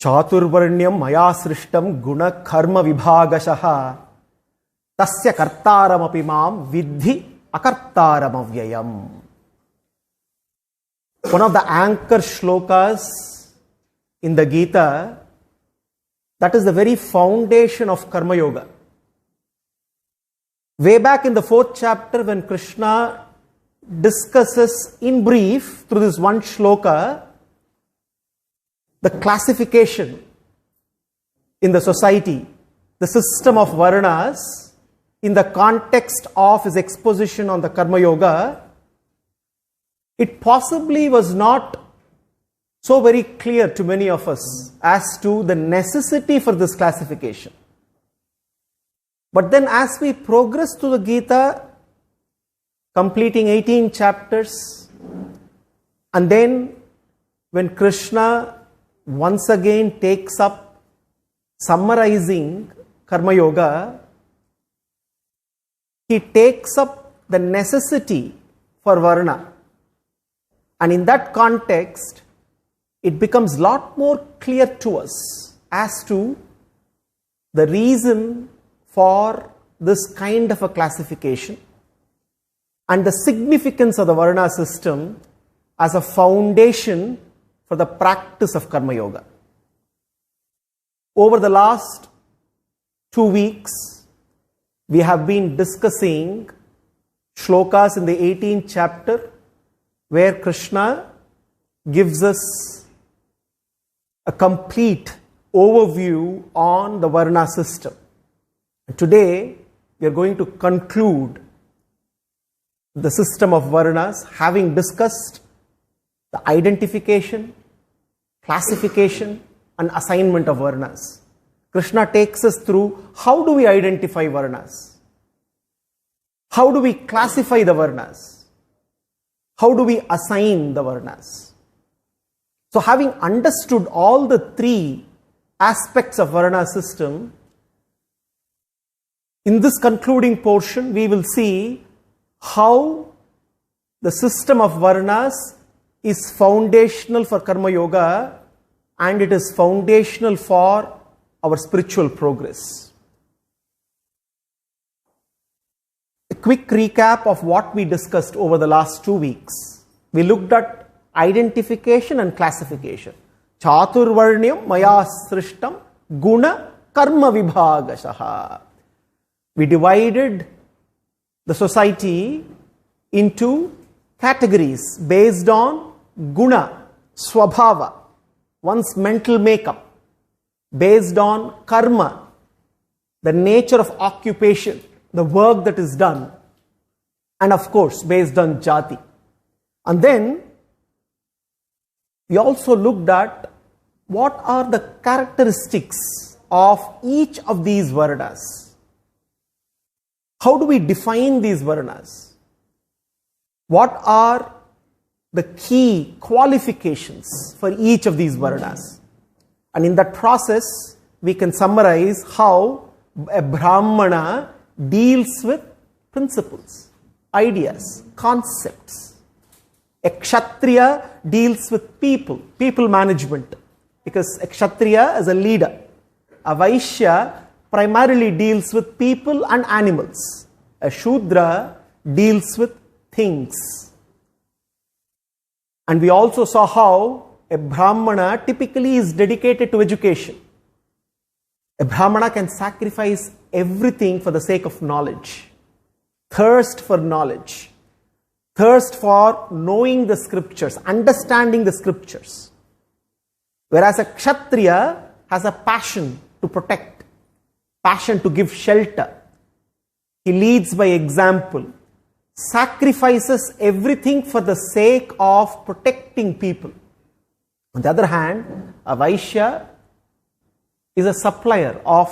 Chaturvarnyam maya srishtam guna karma vibhagashaha tasya kartaram api mam vidhi akartaram avyayam. One of the anchor shlokas in the Gita, that is the very foundation of Karma Yoga. Way back in the 4th chapter, when Krishna discusses in brief through this one shloka the classification in the society, the system of Varnas, in the context of his exposition on the Karma Yoga, it possibly was not so very clear to many of us as to the necessity for this classification. But then as we progress through the Gita, completing 18 chapters, and then when Krishna once again takes up summarizing Karma Yoga, he takes up the necessity for Varna. And in that context, it becomes a lot more clear to us as to the reason for this kind of a classification and the significance of the Varna system as a foundation for the practice of Karma Yoga. Over the last 2 weeks, we have been discussing shlokas in the 18th chapter where Krishna gives us a complete overview on the Varna system. And today, we are going to conclude the system of Varnas, having discussed the identification, classification, and assignment of Varnas. Krishna takes us through how do we identify Varnas? How do we classify the Varnas? How do we assign the Varnas? So having understood all the 3 aspects of Varna system, in this concluding portion, we will see how the system of Varnas is foundational for Karma Yoga and it is foundational for our spiritual progress. A quick recap of what we discussed over the last 2 weeks. We looked at identification and classification. Chaturvarnyam maya srishtam guna karma vibhagashaha. We divided the society into categories based on guna, swabhava, one's mental makeup, based on karma, the nature of occupation, the work that is done, and of course based on jati. And then we also looked at what are the characteristics of each of these Varnas. How do we define these Varnas? What are the key qualifications for each of these Varnas? And in that process, we can summarize how a Brahmana deals with principles, ideas, concepts. A Kshatriya deals with people management, because a Kshatriya is a leader. A Vaishya primarily deals with people and animals. A Shudra deals with things. And we also saw how a Brahmana typically is dedicated to education. A Brahmana can sacrifice everything for the sake of knowledge. Thirst for knowledge. Thirst for knowing the scriptures, understanding the scriptures. Whereas a Kshatriya has a passion to protect, passion to give shelter. He leads by example, sacrifices everything for the sake of protecting people. On the other hand, a Vaishya is a supplier of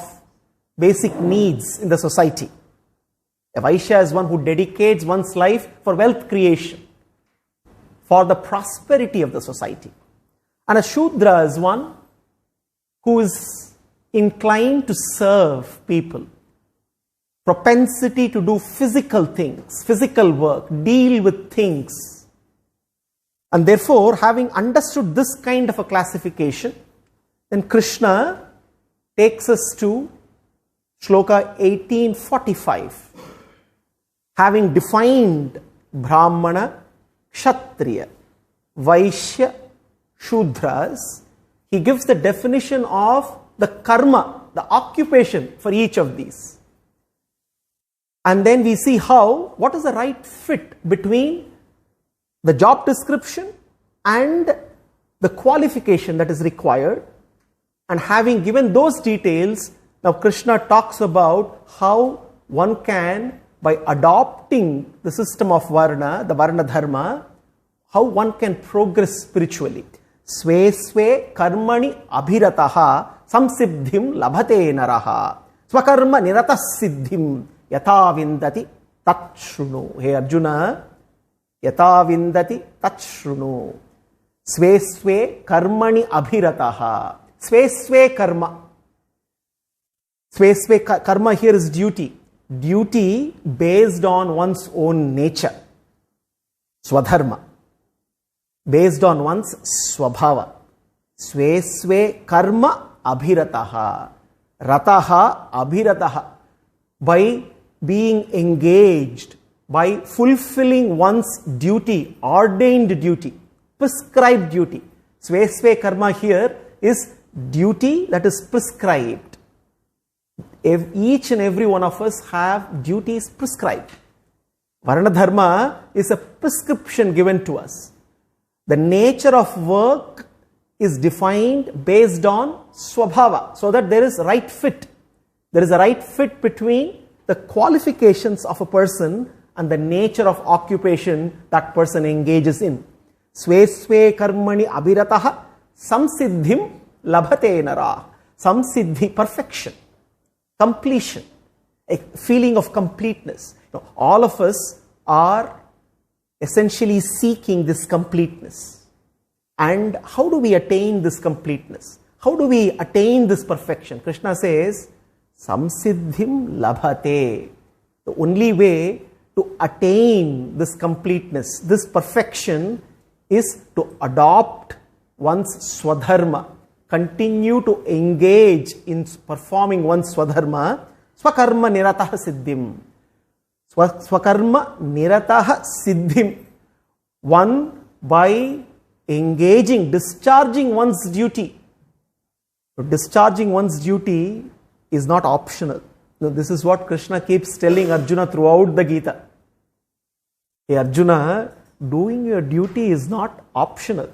basic needs in the society. A Vaishya is one who dedicates one's life for wealth creation, for the prosperity of the society. And a Shudra is one who is inclined to serve people, propensity to do physical things, physical work, deal with things. And therefore, having understood this kind of a classification, Then Krishna takes us to Shloka 1845. Having defined Brahmana, Kshatriya, Vaishya, Shudras, he gives the definition of the karma, the occupation for each of these. And then we see what is the right fit between the job description and the qualification that is required. And having given those details, now Krishna talks about how one can, by adopting the system of Varna, the Varṇadharma, how one can progress spiritually. Sve sve karmani abhirataha samsiddhim labhate naraha. Swakarma niratas siddhim yatha vindati tat shrunu. Hey Arjuna, yatha vindati tat shrunu. Sve sve karmani abhirataha. Sve sve karma. Sve sve karma here is duty. Duty based on one's own nature. Swadharma. Based on one's swabhava. Sve sve karma abhirataha. Rataha abhirataha. By being engaged, by fulfilling one's duty, ordained duty, prescribed duty. Sve sve karma here is duty that is prescribed. Each and every one of us have duties prescribed. Varṇadharma is a prescription given to us. The nature of work is defined based on swabhava, so that there is right fit. There is a right fit between the qualifications of a person and the nature of occupation that person engages in. Sve sve karmani abhirataha samsiddhim labhate nara. Samsiddhi, perfection, completion, a feeling of completeness. All of us are essentially seeking this completeness. And how do we attain this completeness? How do we attain this perfection? Krishna says, samsiddhim labhate. The only way to attain this completeness, this perfection, is to adopt one's swadharma, continue to engage in performing one's swadharma, swakarma nirataha siddhim. Swakarma nirataha siddhim. One by engaging, discharging one's duty. Discharging one's duty is not optional. This is what Krishna keeps telling Arjuna throughout the Gita. Hey Arjuna, doing your duty is not optional.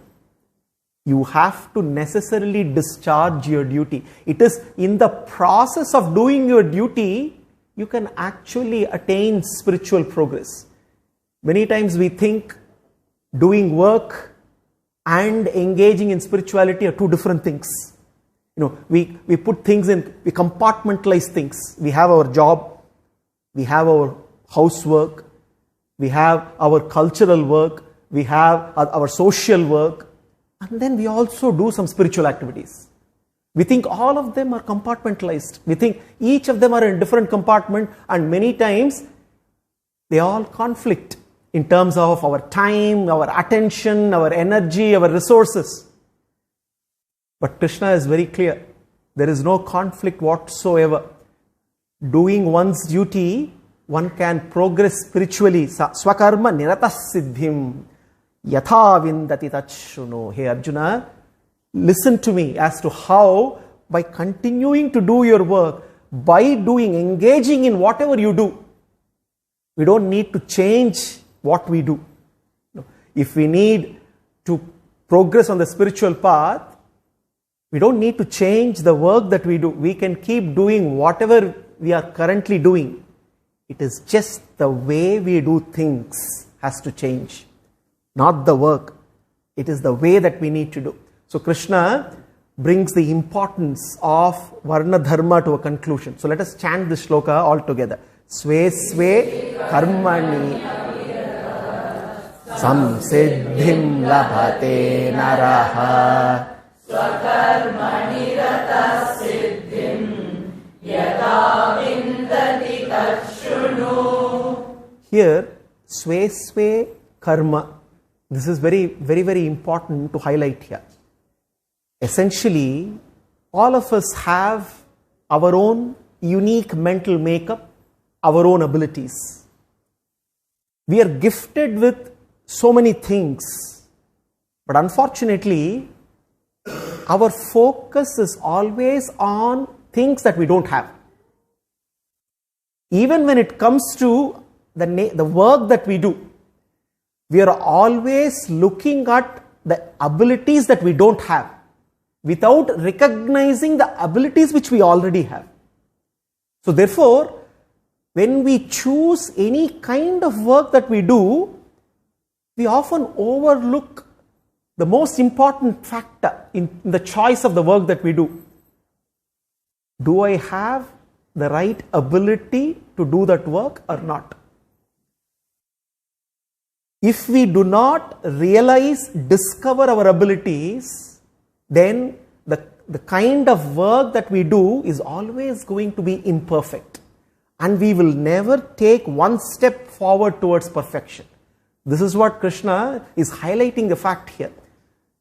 You have to necessarily discharge your duty. It is in the process of doing your duty you can actually attain spiritual progress. Many times we think doing work and engaging in spirituality are two different things. We put things in, we compartmentalize things. We have our job, we have our housework, we have our cultural work, we have our social work, and then we also do some spiritual activities. We think all of them are compartmentalized. We think each of them are in a different compartment, and many times they all conflict in terms of our time, our attention, our energy, our resources. But Krishna is very clear. There is no conflict whatsoever. Doing one's duty, one can progress spiritually. Swakarma niratas siddhim yatha vindati tachshrunu. Hey Arjuna, listen to me as to how, by continuing to do your work, by engaging in whatever you do, we don't need to change what we do. If we need to progress on the spiritual path, we don't need to change the work that we do. We can keep doing whatever we are currently doing. It is just the way we do things has to change, not the work. It is the way that we need to do. So Krishna brings the importance of Varṇadharma to a conclusion. So let us chant this shloka all together. Sve sve karmani samsiddhim labhate naraha. Swakarmani rata siddhim yatha vindati tachshrunu. Here, sve sve karma. This is very, very, very important to highlight here. Essentially, all of us have our own unique mental makeup, our own abilities. We are gifted with so many things, but unfortunately, our focus is always on things that we don't have. Even when it comes to the work that we do, we are always looking at the abilities that we don't have without recognizing the abilities which we already have. So therefore, when we choose any kind of work that we do, we often overlook the most important factor in the choice of the work that we do. Do I have the right ability to do that work or not? If we do not discover our abilities, then the kind of work that we do is always going to be imperfect. And we will never take one step forward towards perfection. This is what Krishna is highlighting the fact here.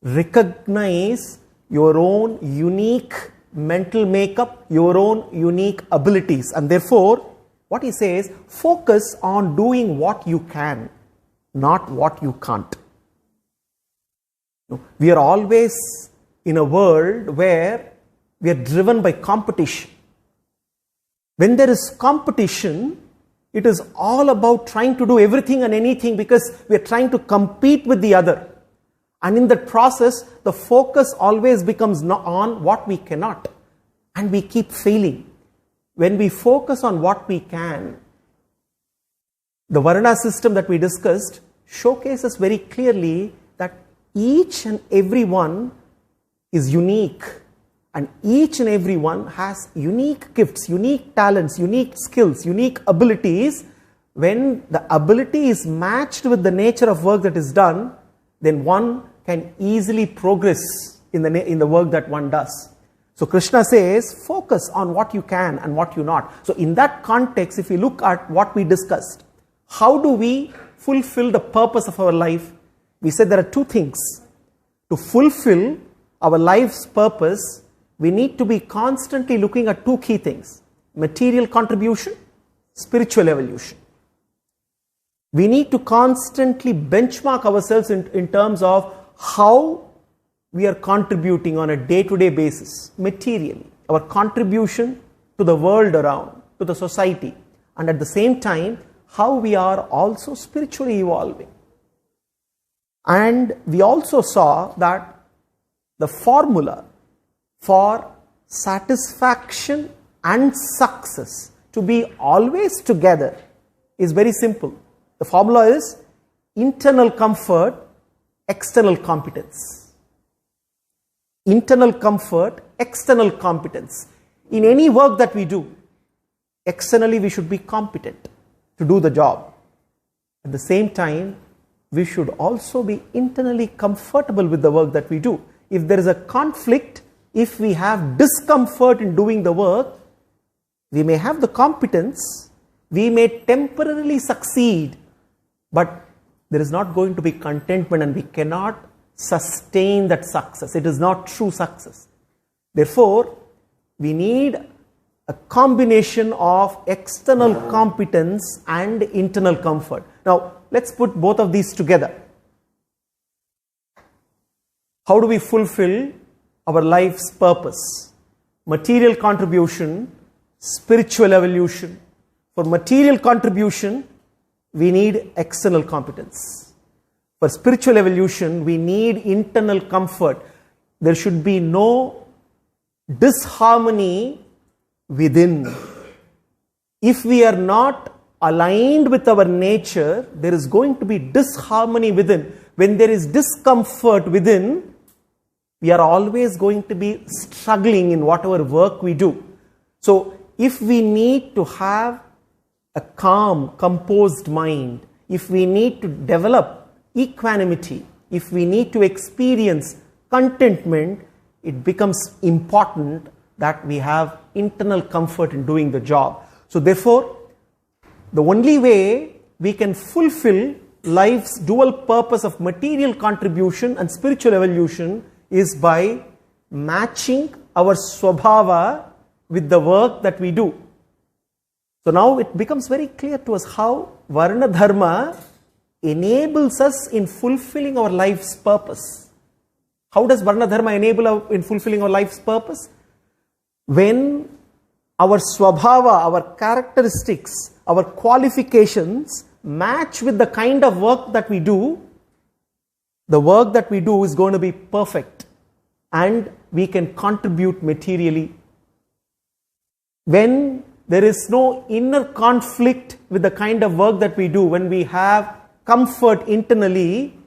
Recognize your own unique mental makeup, your own unique abilities. And therefore, what he says, focus on doing what you can, not what you can't. We are always in a world where we are driven by competition. When there is competition, it is all about trying to do everything and anything because we are trying to compete with the other. And in that process, the focus always becomes on what we cannot. And we keep failing. When we focus on what we can, the Varna system that we discussed showcases very clearly that each and every one is unique. And each and every one has unique gifts, unique talents, unique skills, unique abilities. When the ability is matched with the nature of work that is done, then one can easily progress in the work that one does. So Krishna says, focus on what you can and what you not. So in that context, if we look at what we discussed, how do we fulfill the purpose of our life? We said there are two things. To fulfill our life's purpose, we need to be constantly looking at two key things: material contribution, spiritual evolution. We need to constantly benchmark ourselves in terms of how we are contributing on a day-to-day basis, materially, our contribution to the world around, to the society, and at the same time, how we are also spiritually evolving. And we also saw that the formula for satisfaction and success to be always together is very simple. The formula is internal comfort, external competence. Internal comfort, external competence. In any work that we do, externally we should be competent to do the job. At the same time, we should also be internally comfortable with the work that we do. If there is a conflict, if we have discomfort in doing the work, we may have the competence, we may temporarily succeed, but there is not going to be contentment and we cannot sustain that success. It is not true success. Therefore, we need a combination of external competence and internal comfort. Now, let's put both of these together. How do we fulfill our life's purpose? Material contribution, spiritual evolution. For material contribution, we need external competence. For spiritual evolution, we need internal comfort. There should be no disharmony within. If we are not aligned with our nature, there is going to be disharmony within. When there is discomfort within, we are always going to be struggling in whatever work we do. So, if we need to have a calm, composed mind, if we need to develop equanimity, if we need to experience contentment, it becomes important that we have internal comfort in doing the job. So, therefore, the only way we can fulfill life's dual purpose of material contribution and spiritual evolution is by matching our swabhava with the work that we do. So now it becomes very clear to us how Varṇadharma enables us in fulfilling our life's purpose. How does Varṇadharma enable us in fulfilling our life's purpose? When our swabhava, our characteristics, our qualifications match with the kind of work that we do, the work that we do is going to be perfect and we can contribute materially. When there is no inner conflict with the kind of work that we do, when we have comfort internally,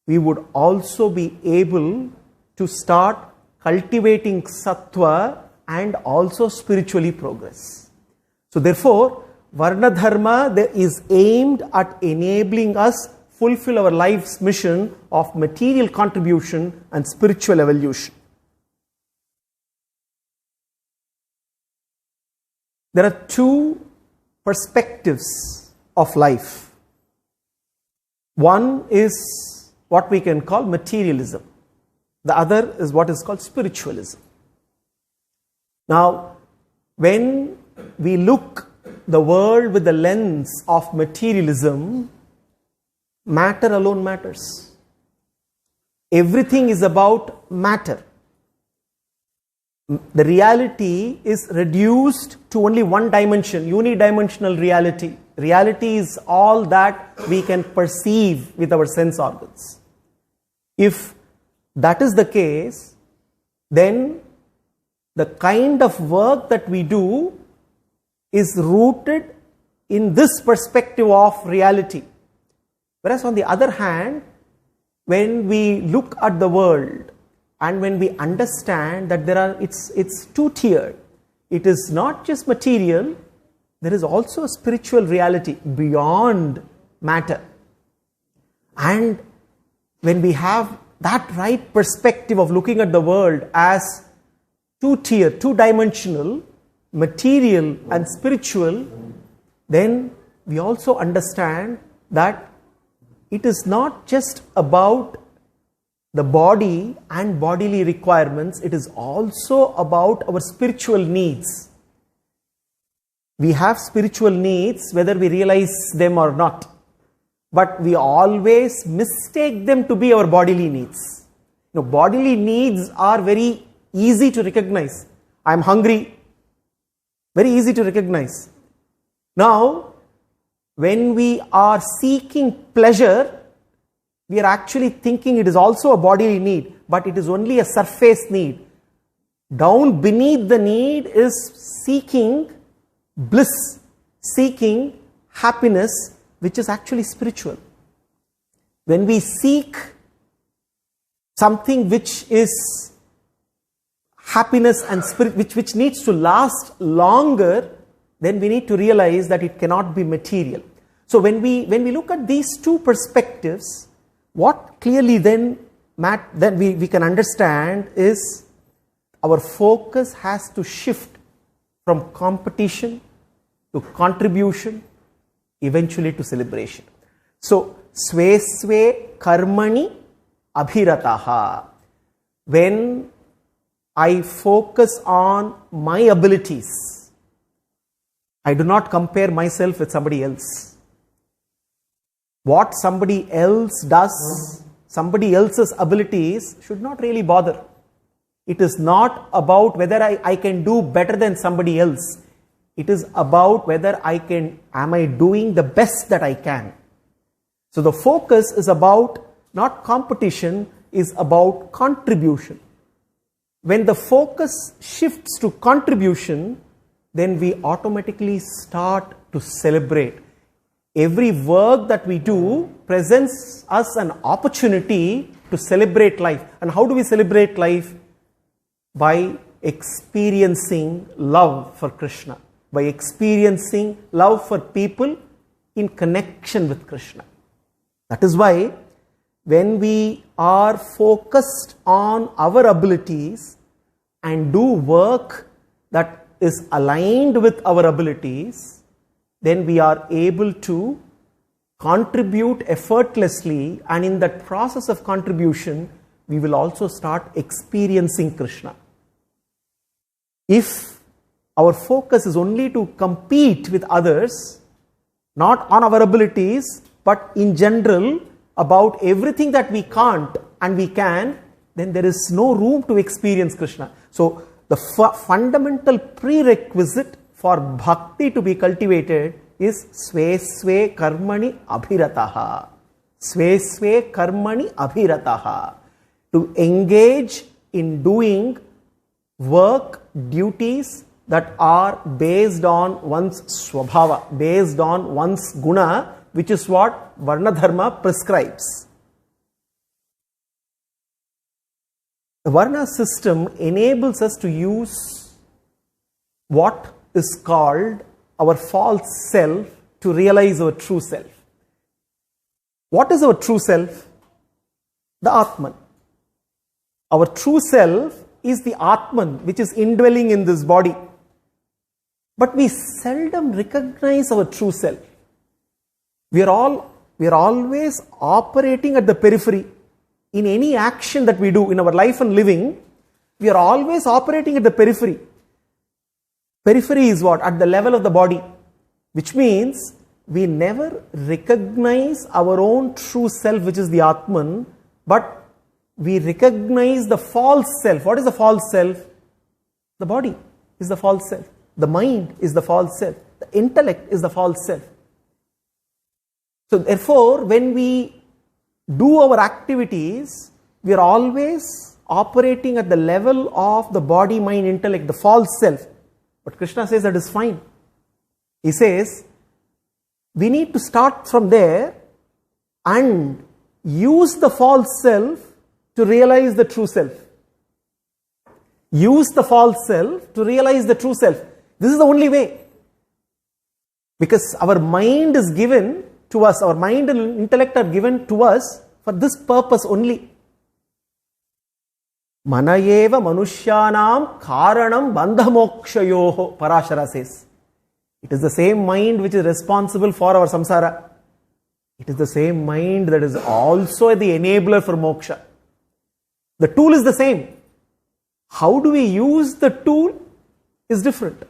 we would also be able to start cultivating sattva and also spiritually progress. So therefore, Varṇadharma is aimed at enabling us fulfill our life's mission of material contribution and spiritual evolution. There are two perspectives of life. One is what we can call materialism. The other is what is called spiritualism. Now, when we look the world with the lens of materialism, matter alone matters. Everything is about matter. The reality is reduced to only one dimension, unidimensional reality. Reality is all that we can perceive with our sense organs. If that is the case, then the kind of work that we do is rooted in this perspective of reality. Whereas on the other hand, when we look at the world and when we understand that it's two-tiered, it is not just material, there is also a spiritual reality beyond matter. And when we have that right perspective of looking at the world as two-tiered, two-dimensional, material and spiritual, then we also understand that it is not just about the body and bodily requirements, it is also about our spiritual needs. We have spiritual needs whether we realize them or not, but we always mistake them to be our bodily needs. Bodily needs are very easy to recognize. I am hungry. Very easy to recognize. Now, when we are seeking pleasure, we are actually thinking it is also a bodily need, but it is only a surface need. Down beneath the need is seeking bliss, seeking happiness, which is actually spiritual. When we seek something which is happiness and spirit, which needs to last longer, then we need to realize that it cannot be material. So when we look at these two perspectives, what clearly then we can understand is our focus has to shift from competition to contribution, eventually to celebration. So, sve sve karmani abhirataha. When I focus on my abilities, I do not compare myself with somebody else. What somebody else does, somebody else's abilities should not really bother. It is not about whether I can do better than somebody else. It is about whether am I doing the best that I can. So the focus is about not competition, is about contribution. When the focus shifts to contribution, then we automatically start to celebrate. Every work that we do presents us an opportunity to celebrate life. And how do we celebrate life? By experiencing love for Krishna, by experiencing love for people in connection with Krishna. That is why when we are focused on our abilities and do work that is aligned with our abilities, then we are able to contribute effortlessly, and in that process of contribution, we will also start experiencing Krishna. If our focus is only to compete with others, not on our abilities, but in general about everything that we can't and we can, then there is no room to experience Krishna. So the fundamental prerequisite for bhakti to be cultivated is sve sve karmani abhirataha. Sve sve karmani abhirataha. To engage in doing work, duties that are based on one's swabhava, based on one's guna, which is what Varṇadharma prescribes. The Varna system enables us to use what is called our false self to realize our true self. What is our true self? The Atman. Our true self is the Atman, which is indwelling in this body. But we seldom recognize our true self. We are always operating at the periphery. In any action that we do in our life and living, we are always operating at the periphery. Periphery is what? At the level of the body. Which means we never recognize our own true self, which is the Atman, but we recognize the false self. What is the false self? The body is the false self. The mind is the false self. The intellect is the false self. So therefore, when we do our activities, we are always operating at the level of the body, mind, intellect, the false self. But Krishna says that is fine. He says, we need to start from there and use the false self to realize the true self. Use the false self to realize the true self. This is the only way. Because our mind is given to us, our mind and intellect are given to us for this purpose only. Manayeva manushyanam karanam bandha mokshayoho, Parashara says. It is the same mind which is responsible for our samsara. It is the same mind that is also the enabler for moksha. The tool is the same. How do we use the tool is different.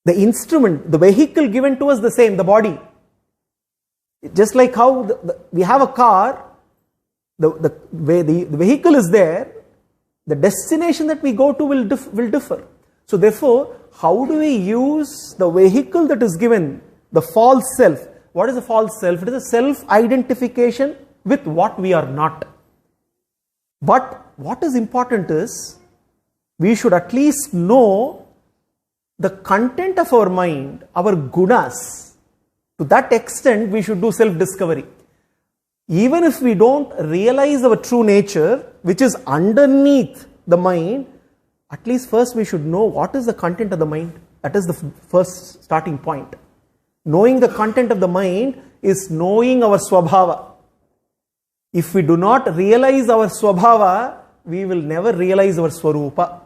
The instrument, the vehicle given to us the same, the body. Just like how we have a car, the vehicle is there, the destination that we go to will differ. So therefore, how do we use the vehicle that is given, the false self? What is the false self? It is a self-identification with what we are not. But what is important is, we should at least know the content of our mind, our gunas. To that extent, we should do self-discovery. Even if we don't realize our true nature, which is underneath the mind, at least first we should know what is the content of the mind. That is the first starting point. Knowing the content of the mind is knowing our swabhava. If we do not realize our swabhava, we will never realize our swarupa.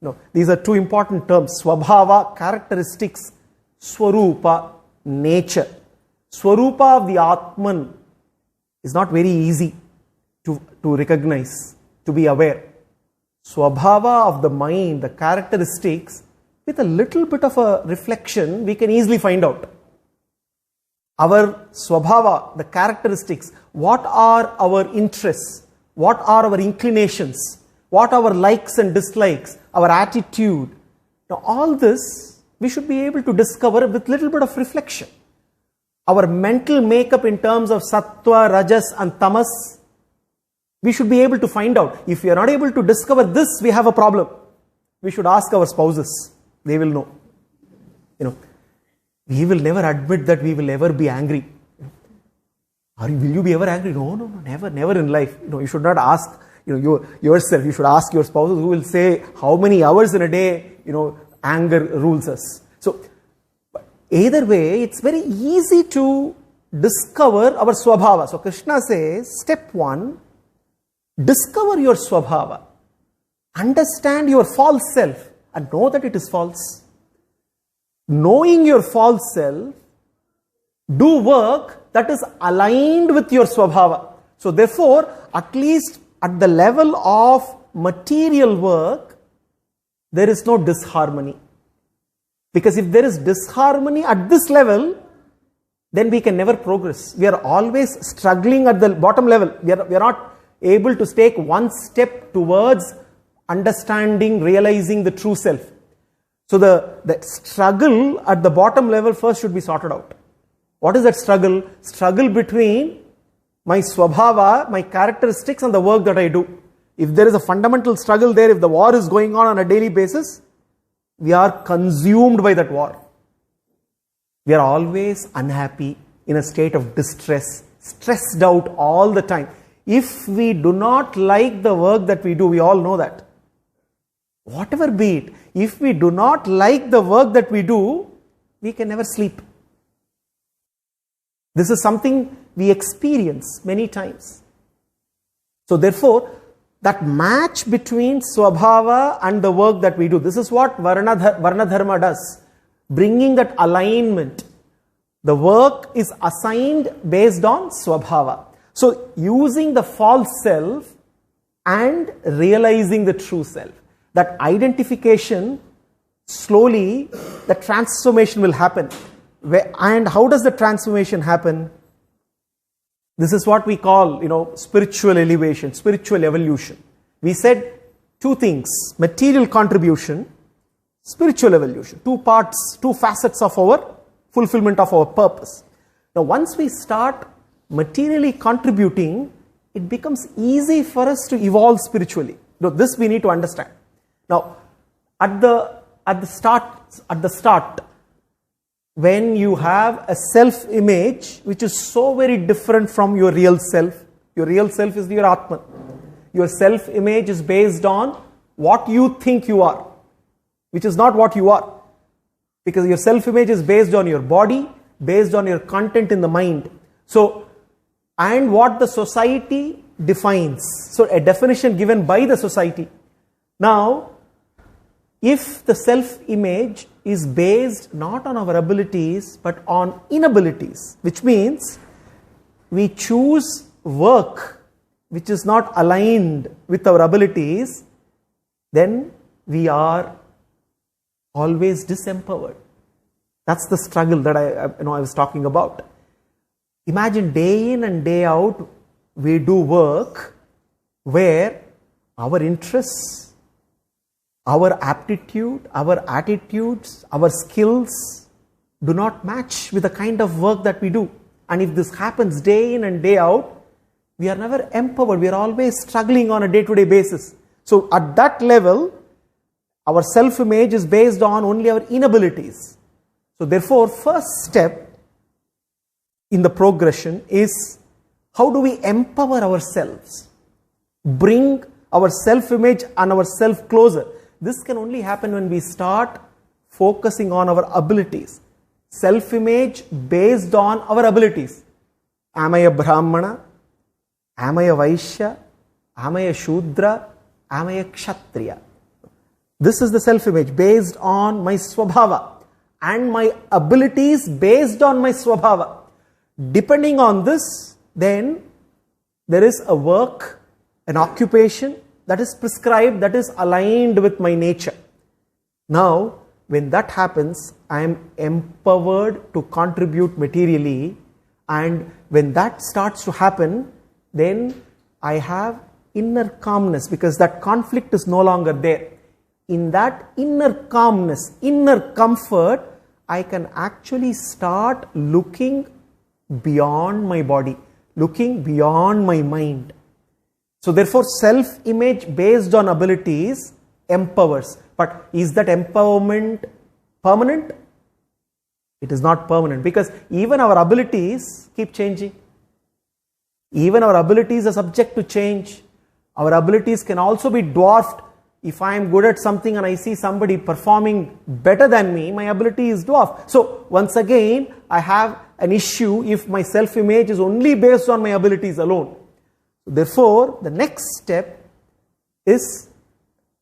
No, these are two important terms. Swabhava, characteristics. Swarupa, nature. Swarupa of the Atman is not very easy to recognize, to be aware. Swabhava of the mind, the characteristics, with a little bit of a reflection, we can easily find out. Our swabhava, the characteristics, what are our interests, what are our inclinations, what are our likes and dislikes, our attitude. Now all this we should be able to discover with little bit of reflection. Our mental makeup in terms of sattva, rajas and tamas, we should be able to find out. If we are not able to discover this, we have a problem. We should ask our spouses. They will know. We will never admit that we will ever be angry. Will you be ever angry? No, never in life. You should not ask yourself. You should ask your spouses, who will say how many hours in a day anger rules us. So either way, it's very easy to discover our swabhava. So Krishna says, step 1, discover your swabhava. Understand your false self and know that it is false. Knowing your false self, do work that is aligned with your swabhava. So therefore, at least at the level of material work, there is no disharmony. Because if there is disharmony at this level, then we can never progress. We are always struggling at the bottom level. We are not able to take one step towards understanding, realizing the true self. So the struggle at the bottom level first should be sorted out. What is that struggle? Struggle between my swabhava, my characteristics, and the work that I do. If there is a fundamental struggle there, if the war is going on a daily basis, we are consumed by that war. We are always unhappy, in a state of distress, stressed out all the time. If we do not like the work that we do, we all know that. Whatever be it, if we do not like the work that we do, we can never sleep. This is something we experience many times. So therefore, that match between swabhava and the work that we do, this is what Varṇadharma does, bringing that alignment. The work is assigned based on swabhava. So using the false self and realizing the true self, that identification, slowly the transformation will happen. And how does the transformation happen? This is what we call, spiritual elevation, spiritual evolution. We said two things: material contribution, spiritual evolution. Two parts, two facets of our fulfillment of our purpose. Now, once we start materially contributing, it becomes easy for us to evolve spiritually. Now, this we need to understand. Now, at the start, when you have a self-image which is so very different from your real self is your Atman. Your self-image is based on what you think you are, which is not what you are. Because your self-image is based on your body, based on your content in the mind. So, and what the society defines. So, a definition given by the society. Now, if the self-image is based not on our abilities but on inabilities, which means we choose work which is not aligned with our abilities, then we are always disempowered. That's the struggle that I was talking about. Imagine day in and day out we do work where our interests, our aptitude, our attitudes, our skills do not match with the kind of work that we do. And if this happens day in and day out, we are never empowered. We are always struggling on a day-to-day basis. So at that level, our self-image is based on only our inabilities. So therefore, first step in the progression is, how do we empower ourselves? Bring our self-image and our self closer. This can only happen when we start focusing on our abilities. Self-image based on our abilities. Am I a Brahmana? Am I a Vaishya? Am I a Shudra? Am I a Kshatriya? This is the self-image based on my swabhava and my abilities based on my swabhava. Depending on this, then there is a work, an occupation that is prescribed, that is aligned with my nature. Now, when that happens, I am empowered to contribute materially, and when that starts to happen, then I have inner calmness, because that conflict is no longer there. In that inner calmness, inner comfort, I can actually start looking beyond my body, looking beyond my mind. So therefore, self-image based on abilities empowers. But is that empowerment permanent? It is not permanent, because even our abilities keep changing. Even our abilities are subject to change. Our abilities can also be dwarfed. If I am good at something and I see somebody performing better than me, my ability is dwarfed. So once again, I have an issue if my self-image is only based on my abilities alone. Therefore, the next step is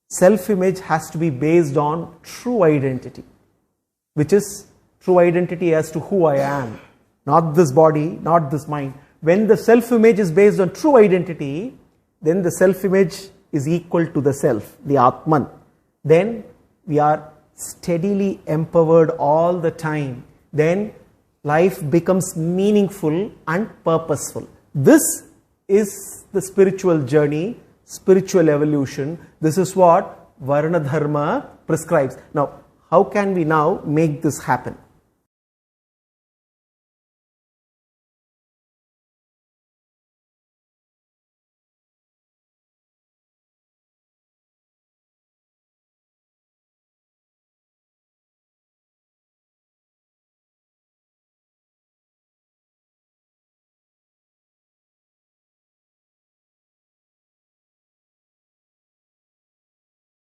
self-image has to be based on true identity, which is true identity as to who I am, not this body, not this mind. When the self-image is based on true identity, then the self-image is equal to the self, the Atman. Then we are steadily empowered all the time, then life becomes meaningful and purposeful. This is the spiritual journey, spiritual evolution. This is what Varṇadharma prescribes. Now, how can we now make this happen?